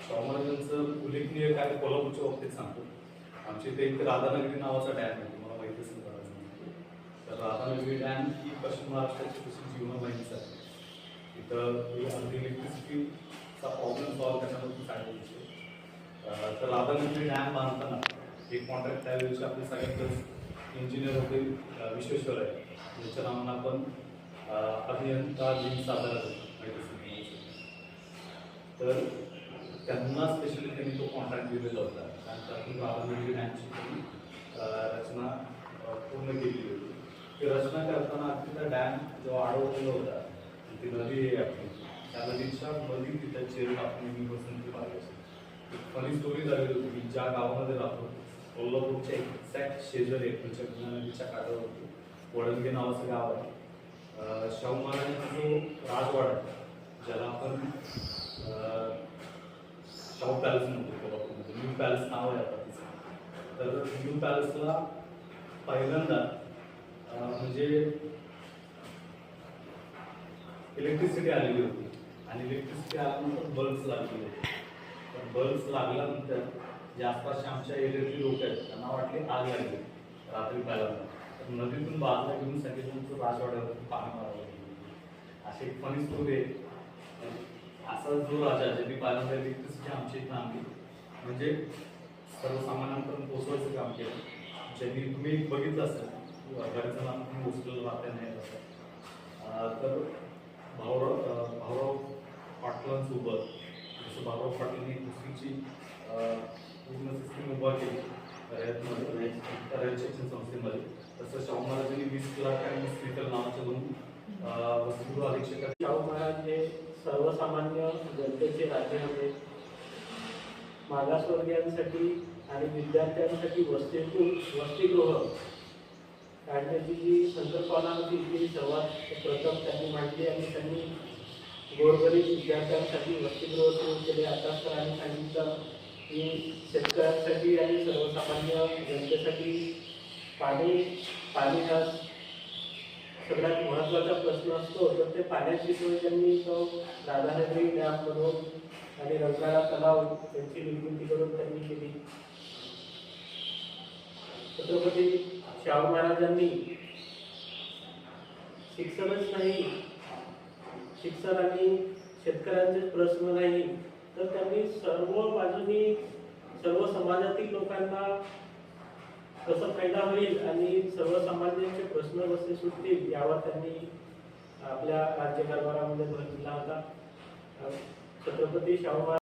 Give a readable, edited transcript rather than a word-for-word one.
शाहू महाराजांचं उल्लेखनीय कार्य कोल्हापूरच्या बाबतीत सांगतो. आमच्या इथे एक राधानगरी नावाचा डॅम आहे, तुम्हाला माहिती असेल बघा. तर राधानगरी डॅम ही पश्चिम महाराष्ट्राची तशी जीवनवाहिनीच आहे. इथं अगदी इलेक्ट्रिसिटीचा प्रॉब्लेम सॉल्व्ह करण्यामध्ये सांगितलं. तर राधानगरी डॅम बांधताना एक कॉन्ट्रॅक्ट त्यावेळेचे आपले सगळ्यात इंजिनियर होते विश्वेश्वर आहे, ज्याच्या नावानं आपण अभियंता दिन साधारण माहिती असेल. तर त्यांना स्पेशली त्यांनी तो कॉन्ट्रॅक्ट दिलेला होता आणि त्यातून राधानगरी डॅमची त्यांनी रचना पूर्ण केली होती. ती रचना करताना अगदी त्या डॅम जो अडवलेला होता, ती नदी आहे आपली, त्या नदीच्या मध्ये तिथं चेर आपण वसंती पाहिजे असेल. फनी स्टोरी झालेली होती की ज्या गावामध्ये राहतो कोल्हापूरच्या एक्झॅक्ट शेजारी पंचगंगा नदीच्या काठावरती वडंगे नावाचं गाव आहे. शाहू महाराजांचा जो राजवाडा आहे, ज्याला आपण शाहू पॅलेस म्हणतो कोल्हापूरमध्ये, न्यू पॅलेस नाव आहे आता तिचं. तर न्यू पॅलेसला पहिल्यांदा म्हणजे इलेक्ट्रिसिटी आलेली होती आणि इलेक्ट्रिसिटी आल्यानंतर बल्ब्स लागले होते. तर बल्ब्स लागल्यानंतर जे आसपासच्या आमच्या एरियातली लोक आहेत त्यांना वाटले आग लागली रात्री पहिल्यांदा. तर नदीतून बाजूला घेऊन सगळ्यांचं राजवाड्यावरती पाणी मारायला गेले. अशी एक फनी स्टोरी आहे. असा जो राजा ज्यांनी पहिल्यांदा इलेक्ट्रिसिटी आमच्या इथं आणली, म्हणजे सर्वसामान्यांपर्यंत पोचवायचं काम केलं. ज्यांनी तुम्ही बघितलं असेल बऱ्याच जणांना पोचलेलं राहत्या नाही असं. तर भाऊराव पाटलांसोबत जसं भाऊराव पाटलांनी दुसरीची पूर्ण सिस्टीम उभा केली रयत शिक्षण संस्थेमध्ये, तसं शाहू महाराजांनी 20 लाख आणि 20 लिटर नावाच्या दोन वसतिगृह अधीक्षक. शाहू महाराज हे सर्वसामान्य जनतेचे राजे होते. मागासवर्गीयांसाठी आणि विद्यार्थ्यांसाठी वसतिगृह काढण्याची जी संकल्पना होती ती सर्वात प्रथम त्यांनी मांडली आणि त्यांनी गोरगरीब विद्यार्थ्यांसाठी वसतिगृह सुरू केले. आता सरांनी सांगितलं की शेतकऱ्यांसाठी आणि सर्वसामान्य जनतेसाठी पाणी हा सगळ्यात महत्त्वाचा प्रश्न असतो. तर ते पाण्याची सोय त्यांनी तो राधानगरी डॅम बनवून आणि रंकाळा तलाव यांची निर्मिती करून त्यांनी केली. छत्रपती शाहू महाराजांनी शिक्षणच नाही, शिक्षण आणि शेतकऱ्यांचे प्रश्न नाही, तर त्यांनी सर्व बाजूनी सर्व समाजातील लोकांना कसं फायदा होईल आणि सर्वसामान्यांचे प्रश्न कसे सुटतील यावर त्यांनी आपल्या राज्यकारभारामध्ये भर दिला होता. छत्रपती शाहू